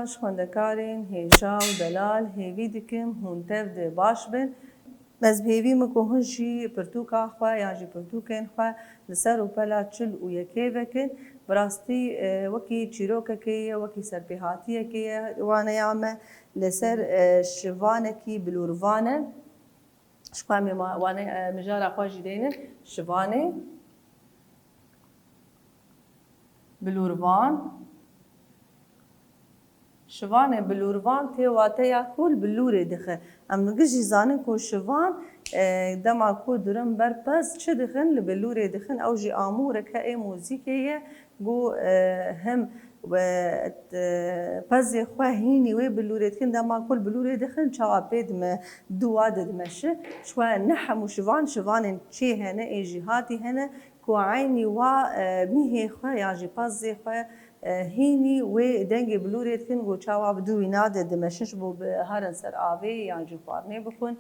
باش خوندکارین هێژا و دەلال هێوی دکم هون تەv de baş bin ez hêvî min ku hûn jî pirtûka xwe yan jî pirtûkên xwe li ser û pela çil û yekê vekin bi rastî wekî çîrokekê ye wekî serpêhatiyekê ye waneya me li ser şivanekî bilûrvan e ji ku em ê mijara xwe jî dênin şivanê bilûrvan şivanê bilûrvan tê wateya ku li bilûrê dixe em gijî zanin ku şivan dema ku dirin ber pez çi dixin li bilûrê dixin ew jî amûreke ê mûzîkê ye got him pezê xwe hînî wê bilûrê dikin dema ku li bilûrê dixin çawa pê dime du wa didimeşi ji ku ne hemû şivanên çê hene ê jî hatî hene ku eynî wa mîhê xwe yan jî pezê xwe hînî wê dengê bilûrê dikin got çawa bi dû wî nade dimeşin ji bo herin ser avê yan jî xwarinê bixwin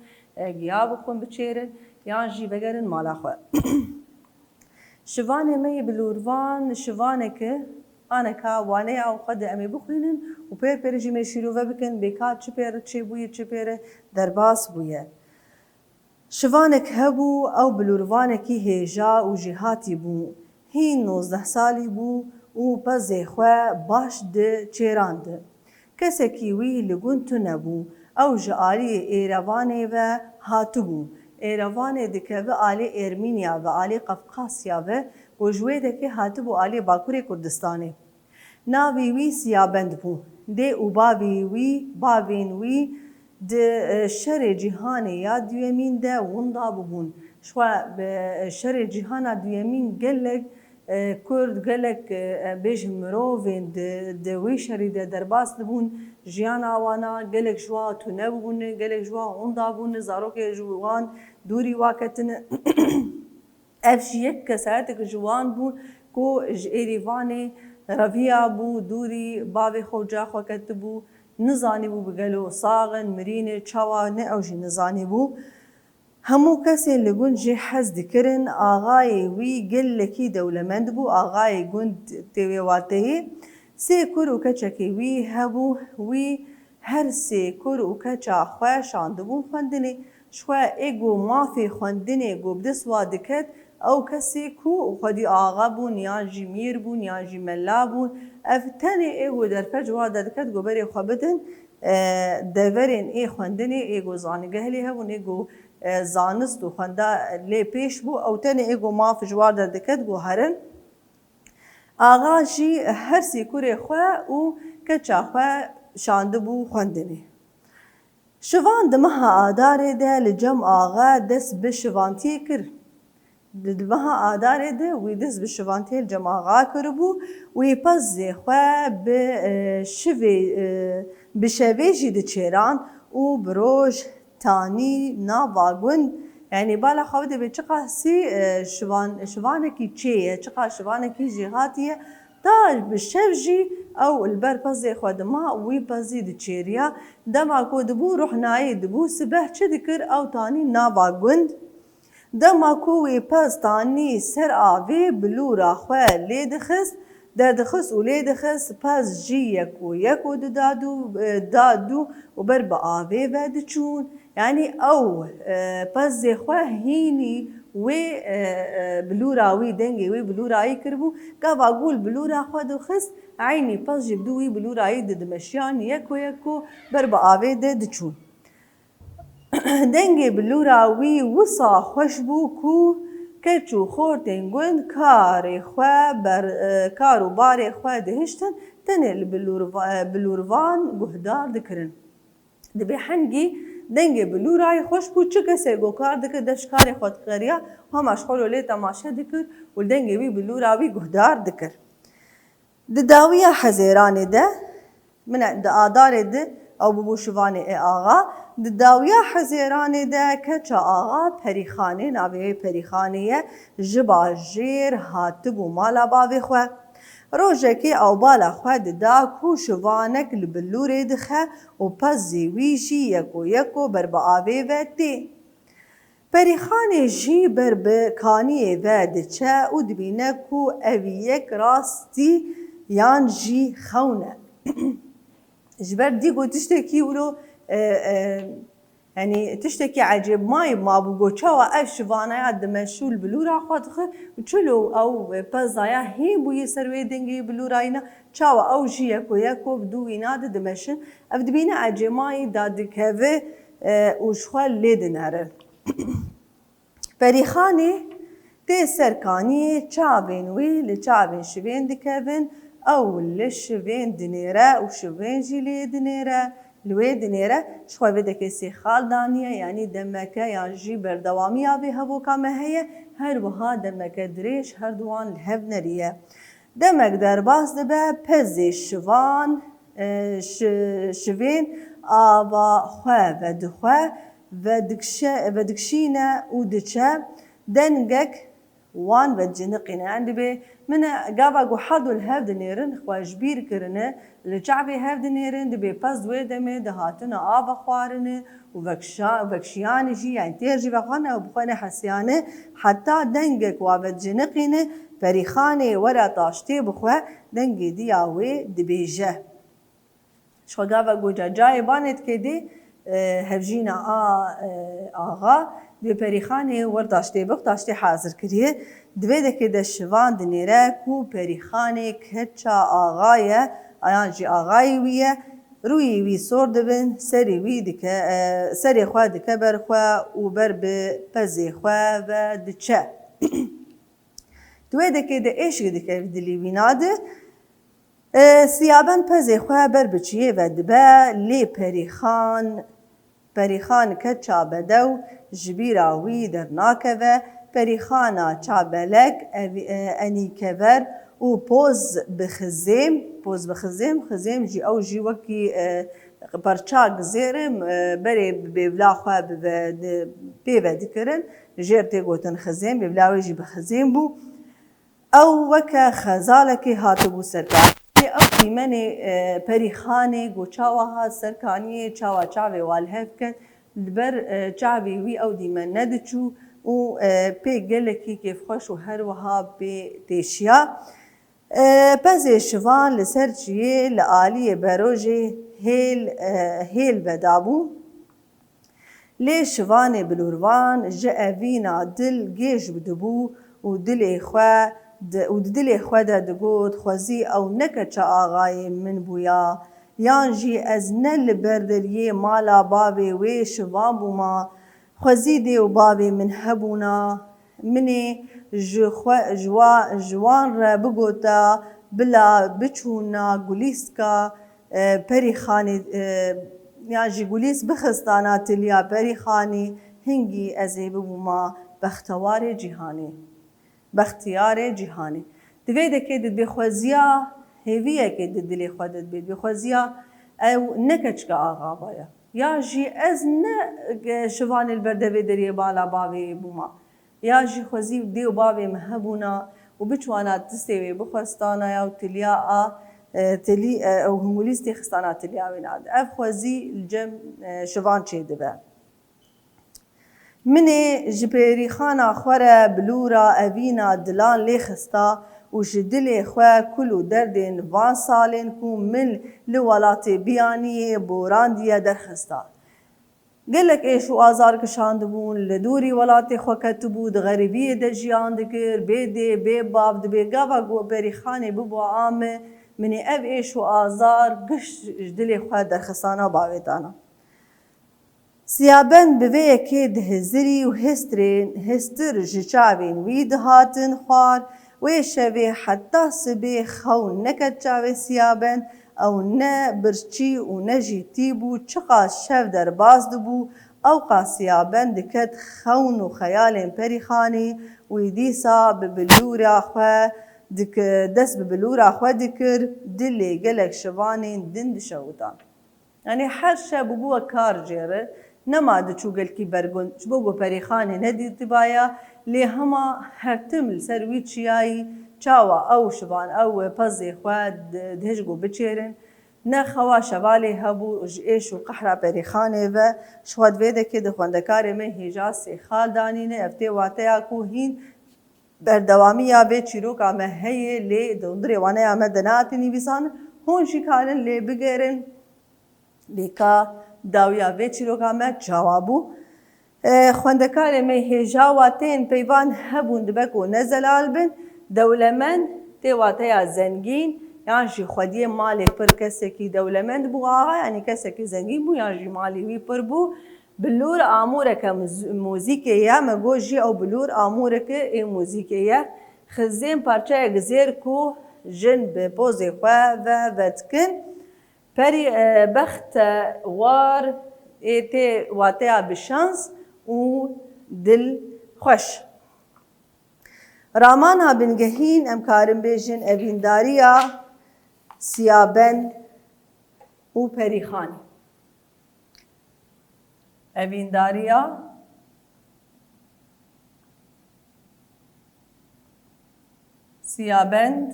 giya bixwin biçêrin yan jî vegerin mala xwe şivanê me yê bilûrvan şivaneke aneka waneya xwe de em ê bixwînin û pêr pêrê jî me şîrove bikin bêka çi pêre çêbûye çi pêre derbas bûye şivanek hebû ew bilûrvanekî hêja û jî hatî bû hîn 19 salî bû û pezê xwe baş di çêrandi kesekî wî li gund tune bû ew ji aliyê êrevanê ve hatibû êrevanê dikeve alê Ermînya ve alê Qefqasya ve û ji wê dekê hatibû alê Bakurê Kurdistanê navê wî Siyabend bû dê û bavên wî di şerê cîhanê ya duyemîn de winda bibûn ji xwe bi şerê cîhana duyemîn gelek Kurd gelek bêjin mirovên di wê şerî de derbas dibûn jiyana wana gelek ji wan tune bûne gelek ji wan winda bûne zarokê ji wan dûrî wa ketine ev jî yek kesayetek ji wan bû ku ji êrî vanê reviya bû dûrî bavê xwe ca xwe ketibû nizanîbû bi gelo saxin mirînê çawa ne ew jî nizanîbû hemû kesên li gund jê hez dikirin axayê wî gelekî dewlemend bû axayê gund tê wê wateyê sê kur û keçekê wî hebû wî her sê kur û keça xwe şandibûn xwendinê ji xwe ê got mafê xwendinê got bi dest wa diket ew kesê ku xwedî axa bûn yan jî mîr bûn yan jî mella bûn ev tenê ê got derfet ji wa de diket got berê xwe bidin deverên ê xwendinê ê got zanîngehelê hebûn ê got zanist û xwenda lê pêş bû ew tenê ê got maf ji wa de diket got herin axa jî her sê kurê xwe û keça xwe şandibû xwendinê şivan di meha adarê de li cem axa dest bi şivantiyê kir di meha adarê de wî dest bi şivantiyê li cem axa kiribû wê pezê xwe bi şevê jî diçêran û bi roj tanî nava gund yanî bala xwe dibe çi qasî şivanekî çê ye çi qas şivanekî jî hatiye da bi şev jî ew li ber pezê xwe dima wî pezî diçêriya dema ku dibû ruhnayê dibû sibeh çi dikir ew tanî nava gund dema ku wê pez tanî ser avê bilûra xwe lê dixist derdixist û lê dixist pez jî yek û dadû û ber bi avê ve diçûn yanî ew pezê xwe hînî wê bilûra wî dengê wê bilûrayî kiribû gava gul bilûra xwe dixist eynî pez jî bi dû wî bilûrayî didimeşiyan yek û ber bi avê de diçûn dengê bilûra wî wisa xweş bû ku keç û xortên gund karê xwe kar û barê xwe dihiştin tenê li bilûrvan guhdar dikirin di bêhengî dengê bilûrayê xweş bû çi kesê got kar dikir dev ji karê xwe diqeriya hema ji xwe lê temaşe dikir û li dengê wî bilûra wî guhdar dikir di dawiya hezêranê de min di adarê de ew bibû şivanê ê axa di dawiya hezêranê de keça axa perîxanê navê wê perîxanê ye ji bajêr hatibû mala bavê xwe rojekê ew bala xwe dida ku şivanek li bilûrê dixe û pezê wî jî yek û ber bi avê ve tê perîxanê jî ber bi kaniyê ve diçe û dibîne ku evî yek rastî yan jî xewn e جبر دیگو تشتکی ولو يعني تشتكي عجب ماي ما بوجو شوا اش فانا يد مشول بلورا خاطخ وشلو او بزايا هي بو يسروي دنجي بلوراينا شوا او جي يكو بدو يناد دمشن افد بينا عجب ماي داد كافي وشخال ليدناره بريخاني تي سركاني تشابين وي لتشابين شبين دكافن او لشبين دنيرا وشبين جيلي دنيرا لوی دنیره شخواه بده کسی خال دانیه یعنی دمکه یا جی بردوامی آبی هبو کامه هیه هر وها دمکه دریش هر دوان لحب نریه دمک در باز دبه پزی شوان شوین آوا خواه و دخواه و دکشینه و دچه دنگک وان و جنقینه عندي به من قابا جو حدو الهاف دنيرن خواج بير كرنه لجعبي هاف دنيرن دبي باز دوي دمي دهاتنا آبا خوارنه وفكشياني جي يعني تيرجي بخانه وبخانه حسيانه حتى دنگك وابد جنقينه بريخانه ورا طاشتي بخواه دنگي دياوي دبيجه شو قابا جو جاي بانت كدي هفجينا آغا دو پریخانه ورداشته بخ داشته حاضر کریه دوی دکه دشوان دنیره کو پریخانه کچا آغایه آیان جی آغایی ویه روی وی سور دبن سری وی دکه سری خواه دکه برخواه و بر به پزی خواه و دچه دوی دکه ده ایشگ دکه دلی ویناده سیابن پزی خواه بر بچیه و دبه لی پریخان کچا بدو جبیرا وی در ناکوه پریخانا چابلک انی کبر و پوز بخزیم خزیم جی او جی وکی پرچاک زیرم بری بیولا خواه بیوه دکرن جیر تیگوتن خزیم بیولاوی جی بخزیم بو او وکا خزالکی هاتبو سرکان او دیمنی پریخانی گو چاوها سرکانی چاوه والهف کن لبر چاوی وی او دیمن ندچو و پی گلکی کیف خوش و هر وها پی تیشیا پس شوان لسر چیه لآلی بروجه هیل بدابو لی شوان بلوروان جاوینا دل گیش بدبو و دل خواه دگود خوزی او نکچا آغای من بویا یانجی از نل بردریه مالا بابی وی شوان بوما خوزی دیو بابی من هبونا منی جوان را بگوتا بلا بچونا گلیسکا پری خانی یانجی گلیس بخستانا تلیا پری خانی هنگی ازی بوما بختیار جهانی دوی دکه دید بخوزیا هیویه که دید دلی خودت بید بخوزیا او نکچ که آغا بایا یا جی از نه شوان البردوی دریه بالا باوی بوما یا جی خوزی دیو باوی مهبونا و بچوانا تستیوی بخوستانا یا تلیا تلی او هنگولیستی خستانا تلیا ویناد اف خوزی الجم شوان چه دبه منی جبری خانا خوره بلورا اوینا دلان لی خستا و جدلی خواه کلو دردین وان سالین کو من لولات بیانی بوراندیه در خستا گلک ایشو آزار کشاند بون لدوری ولات خواه کتبود غریبی در جیان دکر بیده بی باب دبی گاوا گو بری خانی ببو آمه منی او ایشو آزار گش جدلی خواه در خستانا باویتانا سیابن بوی که دهزری و هستر جچاوین وی دهاتن خوار وی شوی حتی سبی خون نکد چاوی سیابن او نه برچی و نه جیتی بو چقا شو در باز دبو او قاسیابن دکت خون و خیالین پریخانی وی دیسا ببلورا خواه دست ببلورا خواه دکر دلی گلک شوانین دند شوتان یعنی هر شب بو کار جیره نما دچو گل کی برگون چبوگو پریخانه ندید بایا لی هما هرتمل سروی چیایی چاوا او شبان او پزی خواد دهجگو بچیرن نه خوا شوالی هبو ایش و قحرا پریخانه و شواد ویده که دخواندکار من هیجاسی خال دانینه افته واتیا کو هین بردوامی یا به چیروک آمه هی لی دندری وانه آمه دناتی نیویسان هون شکارن لی بگیرن بێکا داویا vê çîroka me çawa bû. Xwendekarê me hêja wateyên peyvan hebûn dibe ku ne zelal bin, dewlemend tê wateya zengîn yan jî xwediyê malê pir kesekî dewlemend bû a yanî kesekî zengîn bû yan jî malê wî pir bû. Bilûr amûreke mûzîkê ye me got jî ew bilûr amûreke ê mûzîkê ye. Xizên parçeyek zêr ku jin bi pozê xwe ve vedikin. Perî bexte war ê tê wateya bişans û dilxweş. Ramana bingehîn em karin bêjin evîndariya siyabend û perîxanî. Evîndariya siyabend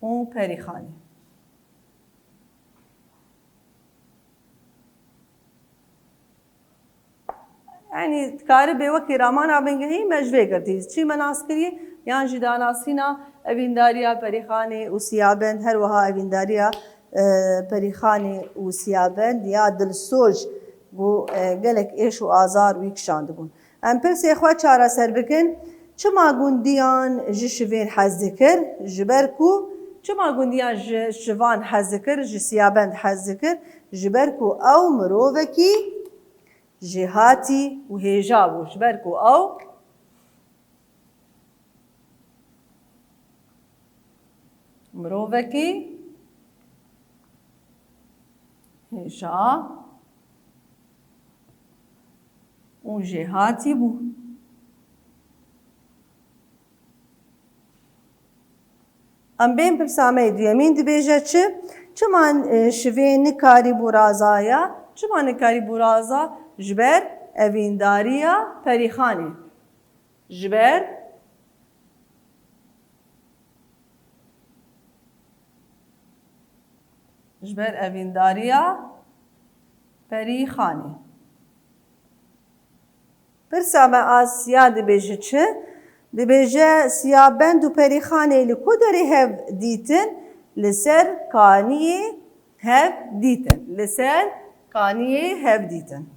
û perîxanî. Yani karî bê wekî ramana bingehîn me ji vê girtî. Çi me nas kiriye? Yan jî danasîna evîndariya perîxanê û siyabend her wiha evîndariya perîxanê û siyabend ya dilsoj bû gelek êş û azar wî kişandibûn. Em pirsê xwe çareser bikin, çima gundiyan ji şivên hez dikir ji ber ku çima gundiyan ji şivan hez dikir, ji siyabend hez dikir ji ber ku ew mirovekî jêhatî û hêja bû ji ber ku ew mirovekî hêja û jêhatî bû. Em bên pirsa me duyemîn dibêje çi? Çima şivê nikarî bû razaya? Çima nikarî bû raza? Ji ber evîndariya perîxanê. Ji ber evîndariya perîxanê. Pirsa me asiya dibêje çi? Dibêje siyabend û perîxanê li ku derê hev dîtin? Li ser kaniyê hev dîtin. Li ser kaniyê hev dîtin.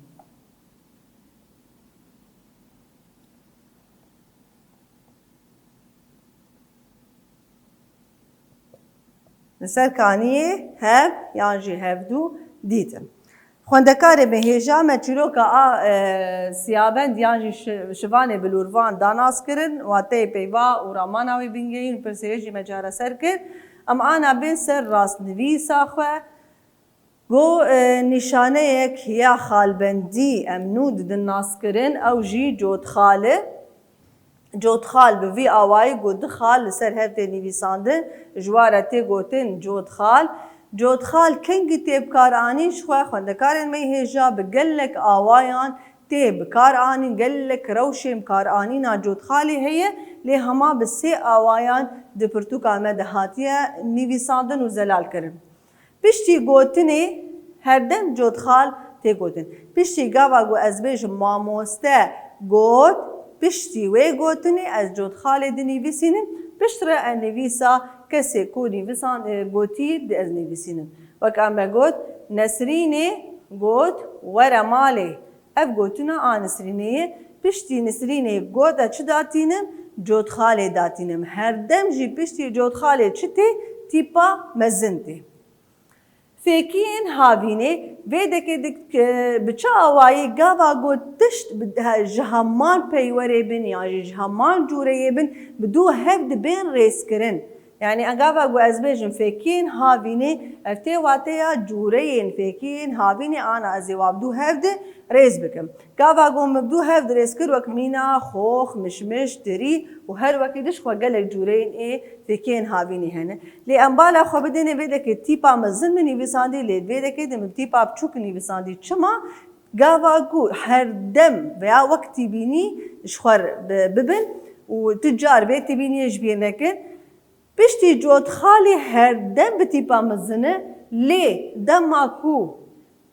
Li ser kaniyê hev yan jî hevdû dîtin. Xwendekarê me hêja me çîroka a siyabend yan jî şivanê bilûrvan danas kirin, wateyê peyva û ramana wî bingehîn û pirsê jî me çareser kir. Em ana bên ser rastnivîsa xwe got nîşaneyek ya xalbendî em nû didin naskirin ew jî cotxal e. Cotxal bi vî awayî got di xal li ser hev tê nivîsandin ji wan re tê gotin cotxal. Cotxal kengî tê bikaranîn ji xwe xwendekarên me hêja bi gelek awayan tê bikaranîn gelek rewşên bikaranîna cotxalê heye lê hema bi sê awayan di pirtûka me de hatiye nivîsandin û zelal kirin. Piştî gotinê herdem cotxal tê gotin. Piştî gava got ez bêjim mamoste got piştî wê gotinê ez cotxalê dinivîsînim pişt re em nivîsa kesê ku nivîsan gotî ez nivîsînim. Wek em me got Nesrînê got were malê. Ev gotina a Nesrîneyê piştî Nesrînê got ez çi datînim? Cotxalê datînim. Herdem jî piştî cotxalê çi tê? Tîpa mezin tê. Fêkiyên havînê vêdekê bi çi awayî gava got tişt ji heman peywerê bin yan jî ji heman cûreyê bin bi dû hev dibên rêzkirin. Yani gava got ez bêjim fêkiyên havînê ev tê wateya cûreyên fêkiyên havînê ana ez ê wa bi dû hev de rêz bikim. Gava got me bi dû hev de rêz kir wek mîna, xox, mişmiş, tirî û her wekî diş xwe gelek cûreyên ê fêkiyên havînê hene. Lê em bala xwe bidêne vêdekê tîpa mezin min nivîsandî lê vêdekê de min tîpa biçûk nivîsandî. Çima? Gava got her dem veya wektî bînî ji xwe bibin û tu car vê tî bîniyê ji bîr nekin. Piştî cotxalê herdem bi tîpa mezine lê dema ku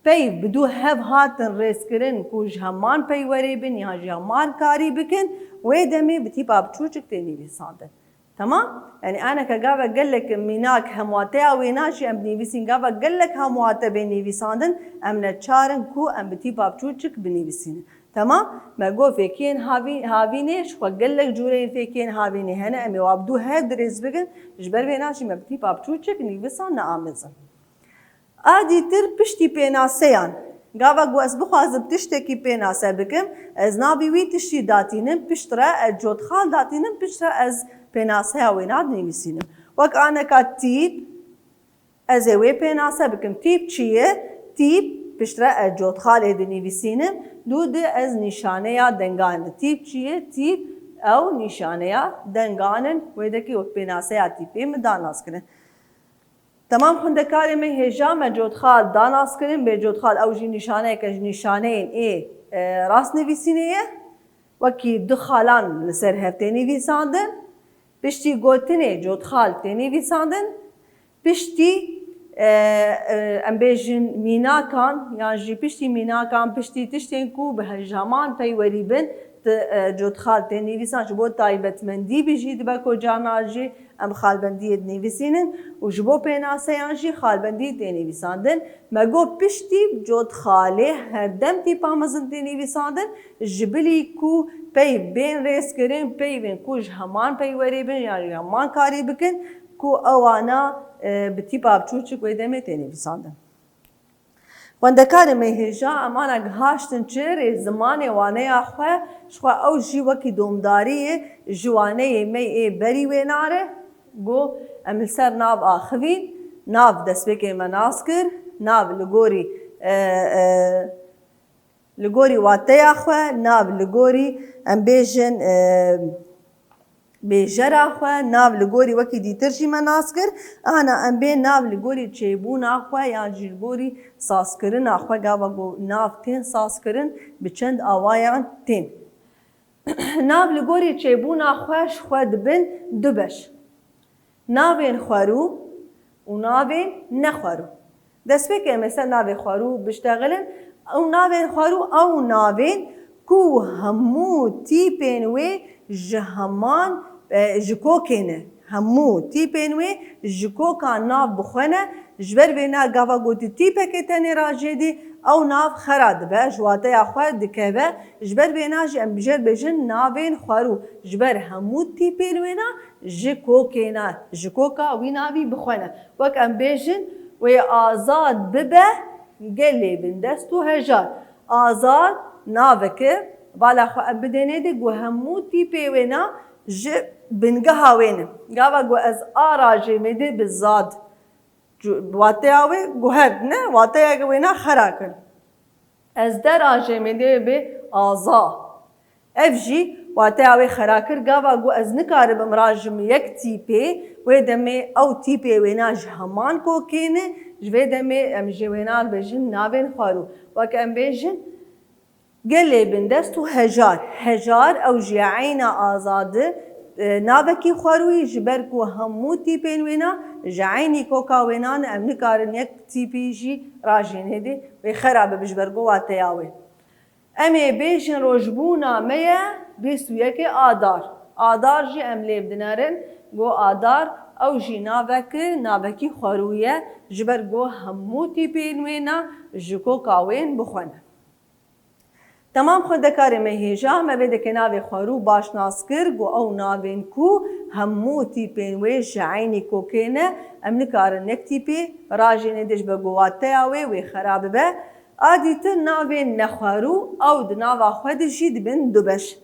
peyv bi dû hev hatin rêzkirin ku ji heman peywerê bin yan ji heman karî bikin wê demê bi tîpa biçûçik tê nivîsandin. تمام يعني انا كقابه قال لك ميناك همواتيا ويناشي ام بنيفيسين قابه قال لك همواتا بنيفيساندن ام نتشارن كو ام بتي بابچوچك بنيفيسين تمام ما جو فيكين هاوينيش وقال لك جورين فيكين هاويني هنا امي وابدو هدرز بگن جبر ويناشي ما بتي بابچوچك نيفيسان نامزن ادي تر پشتی پیناسیان گاوا گو از بخوازم تشتکی پیناسه بکم از نابی وی تشتی داتینم پشتره جود خال داتینم پشتره از پیناسه ویناد نویسینم وک آنه که تیپ از وی پیناسه بکم تیپ چیه؟ تیپ پشتره جود خال اید نویسینم دود از نشانه یا دنگان تیپ چیه؟ تیپ او نشانه یا دنگانن ویدکی و پیناسه یا تیپی مداناز کنن تمام خندکاری من هجا ما جود خال داناس کنیم به جود خال او جی نشانه که نشانه ای راست نویسینه وکی دو خالان لسر هفته نویساندن پشتی گوتنه جود خال تی نویساندن پشتی ام بیجن میناکان یعنی جی پشتی میناکان پشتی تشتین کو به هجامان پیوری بن جود خال تی نویسان جبو تایبتمندی بجید با کجانا جی ام خالبندی نویسینن و جبو پیناسیان جی خالبندی نویساندن مگو پشتی جود خاله هر دم تی پامزن نویساندن جبلی کو پی بین ریس کرن پی بین کوج همان پی وری بین یعنی همان کاری بکن کو اوانا بتی پابچوچک ویدمه نویساندن وندکار مهجا امانه گهاشتن چر زمان وانه آخوا شخوا او جی وکی دومداریه جوانه می بری ویناره گو امل سر ناو آخوین ناو دسبک مناسکر ناو لگوری واته آخوا ناو لگوری ام بیجن بیجر آخوا ناو لگوری وکی دیتر جی مناس کر آنا ام بی ناو لگوری چیبون آخوا یا جلگوری ساس کرن آخوا گاوا گو ناو تین ساس کرن بچند آوایان تین ناو لگوری چیبون آخوا شخوا دبن دوبش ناوین خوارو و ناوین نخوارو دست بکه مثلا ناوین خوارو بشتغلن او ناوین خوارو او ناوین کو همو تیپین وی جهمان جکو کنه همو تیپین وی جکو کان ناو بخونه جبر بینا گاوا گوتی تیپه که تنی راجه دی او ناو خراد به جواته یا خواه دکه جبر بینا جم بجر بجن ناوین خوارو جبر همو تیپین وینا جکو کنه جکو کا وی ناوی بخونه وک ام بجن وی آزاد ببه گلی بندستو هجار آزاد ناوکه بالا خو بدنه دی گو همو تیپی وینا ج بنگه وینه گاوا گو از آراجی میده بزاد واته آوه گو هر نه واته آگه وینا خرا کن از در آجی میده به آزا اف جی واته آوه خرا کر گاوا گو از نکاره بمراجم یک تیپی و دمه او تیپی وینا جهمان کو کینه جوه دمه ام جوینار بجن ناوین خوارو وکه ام بجن گلی بندست و هجار او جعینا آزاده نابکی خواروی جبر کو همو تیپین وینا جعینی کوکا وینان ام نکارن یک تیپی جی راجینه دی و خراب بجبر گو واتیاوی امی بیشن روجبونا میا بیستو یک آدار جی ام لیب دنارن گو آدار او جی نابکی خوارویه جبر گو همو تیپین وینا جکو کاوین بخونه تمام خودکار مهیجا مبید که ناو خوارو باش ناس کر گو او ناوین کو همو تیپین ویش عینی کو کنه ام نکارن یک تیپی راجینه دیش بگواته آوی وی خراب به آدیت ناوین نخوارو او د ناو خود جید بین دوبش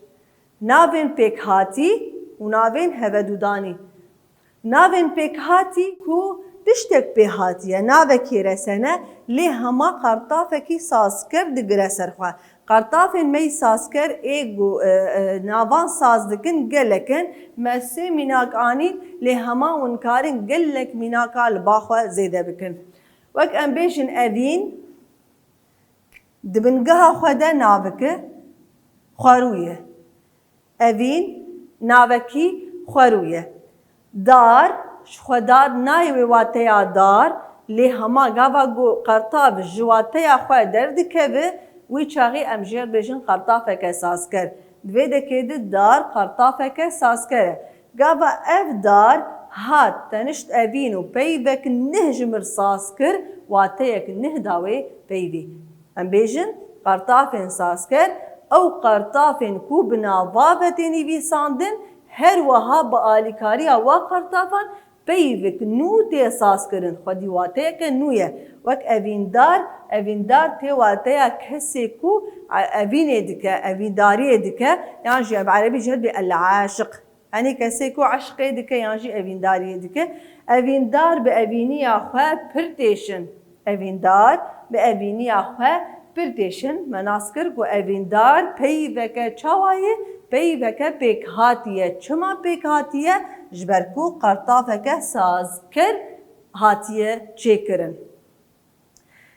ناوین پیک هاتی و ناوین هودودانی ناوین پیک هاتی کو تشتک به هاتیه ناو کی رسنه لی هما قرطافه کی ساز کرد گرسر خواه قرطافین می ساز کر ایگو ناوان ساز دکن گلکن مسی میناک آنی لی هما اونکارن گلک میناکال باخواه زیده بکن وک ام بیشن اوین دبنگه خواه ناوکه خوارویه اوین ناوکی خوارویه دار خودار نایوی واته دار لی هما گاوا گو قرطاف جواته خواه درد که وی چاقی امجیر بیشن قرطافه که ساز کر دوی دکید دار قرطافه که ساز کره گاوا اف دار هات تنشت اوین و پیوک نه جمر ساز کر واتیک نه داوی پیوی ام بیجن قرطافین ساز کر او قرطافین کو بناوافتینی وی ساندن هر وها با آلیکاری و قرطافان پیوک نو تی ساز کرن خودی واتیک نویه وک اویندار تی واتیا کسی کو اوین دکه اوینداری دکه یعنی جی بعربی جهد العاشق يعني كسيكو عشقي دكا يانجي أفينداري دكا أفيندار بأفيني أخوة برديشن أفيندار بأفيني أخوة برديشن مناسكر كو أفيندار بيوكا چاواي بيوكا بيكهاتية چما بيكهاتية جبركو قرطافكا سازكر هاتية چيكرن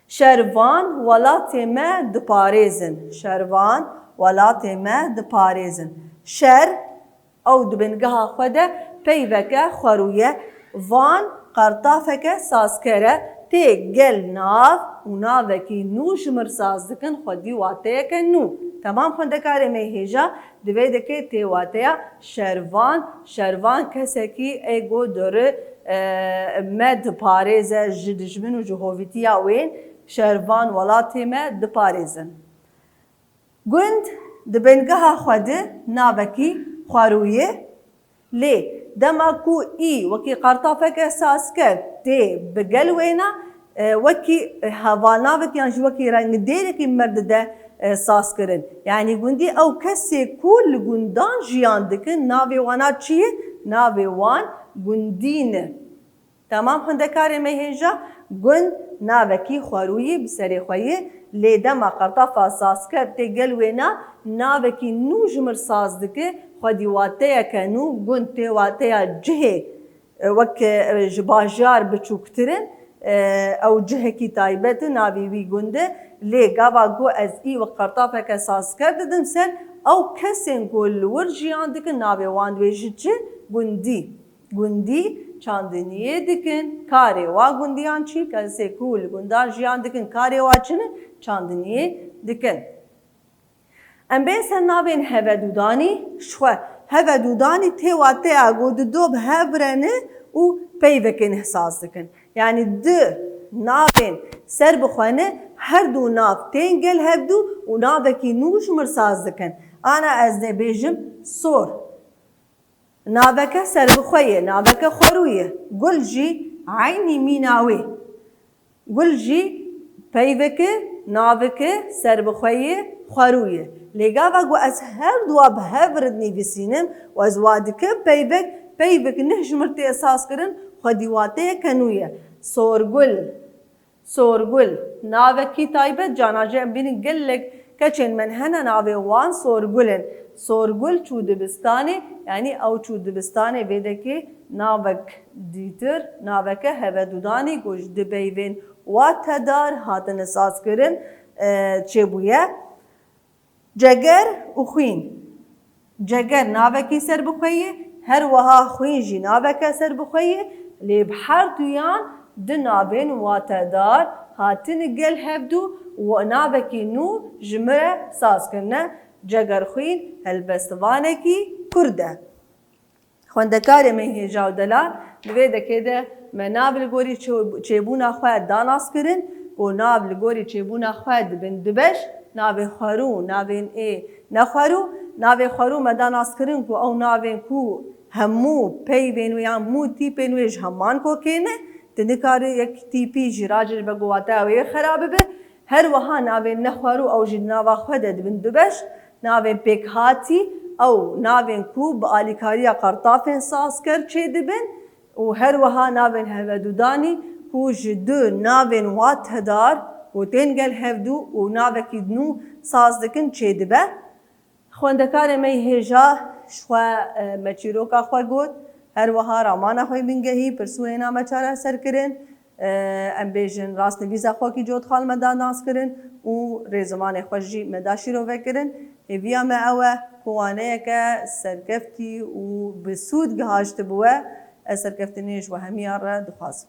شروان ولاتي ما دپاريزن شروان ولاتي ما دپاريزن شر او دبنگها خوده پیوکه خورویه وان قرطافکه سازکره تی گل ناو و ناوکی نو جمر ساز دکن خودی واتیه که نو تمام خوندکاره میهیجا دوی دکه تی واتیه شروان کسی که ایگو دوره مد پاریزه جدجمن و جهویتیا وین شروان ولاتی مد پاریزن گوند دبنگها خوده ناوکی خوارویه لی دما کو ای وکی قرطافک احساس کرد تی بگلوینا وکی هوانا وکی یعنی وکی رنگ دیره که مرد ده احساس کرن یعنی گوندی او کسی کل گوندان جیان دکن ناوی وانا چیه؟ ناوی وان گوندینه تمام هندکاری میهنجا گوند ناوکی خوارویه بسری خویه لی دما قرطاف احساس کرد تی گلوینا ناوکی نو جمر ساز دکه خودی واتیا کنو گند تی واتیا جه وک جباجار بچوکترن او جه کی تایبت ناوی وی گنده لی گاوا گو از ای و قرطافه که ساز کردن سر او کسین گل ورجیان دکن ناوی واند ویجی چه گندی چاندنیه دکن کاری وا گندیان چی کسی کول گندان جیان دکن کاری وا چنه چاندنیه دکن ام بیسن ناوین هوا دودانی شوه هوا دودانی تی واتی اگود دوب هبرنه و پیوکن احساس دکن یعنی ده ناوین سر بخوانه هر دو ناو تینگل هبدو و ناوکی نوش مرساز دکن انا از ده بیجم سور ناوکه سر بخویه ناوکه خورویه گل جی عینی میناوی گل جی پیوکه ناوکه سر بخویه خورویه لگاوا گو از هر دو به هفرد نیویسینم و از وادکه پیوک نه جمرتی احساس کرن خودی واته کنویه سورگل ناوکی تایبت جانا جم بینی گلک کچن من هنه ناوی وان سورگل چو دبستانه یعنی او چو دبستانه ویده که ناوک دیتر ناوکه هوا دودانی گوش دبیوین واته دار هاتن احساس کرن چه بویه جگر و خوین جگر ناوکی سر بخویه هر وها خوین جی ناوکه سر بخویه لیب هر دویان ده ناوین واتدار هاتن گل هفدو و ناوکی نو جمره ساز کرنه جگر خوین هلبستوانه کی کرده خوندکار مهی جاودلا دوی دکه ده من ناول گوری چیبونا خواه داناس کرن و ناول گوری چیبونا خواه دبن دبش ناوی خارو ناوین ای نخارو ناوی خارو مدان آسکرین کو او ناوین کو همو پیوین و یا مو تیپین ویج همان کو کینه تنکاری یک تیپی جراجر بگواتا و خرابه به هر وها ناوین نخارو او جد ناوا خود دبن دبش ناوین پیکهاتی او ناوین کو با آلیکاری قرطافین ساز کر چه دبن و هر وها ناوین هودودانی کو جدو ناوین وات هدار و تنگل هفدو و ناوکی دنو ساز دکن چه دبه خوندکار می هجا شوا مچیروکا خوا گود هر وها رامان خوی بنگهی پرسوه نامه چاره سر کرن ام بیجن راست نویزا خوا کی جود خال مدان ناس کرن و ریزمان خوشی مداشی رو وکرن هیویا ما اوه کوانه که سرکفتی و بسود گهاشت بوه سرکفتی نیش و همیار دخواست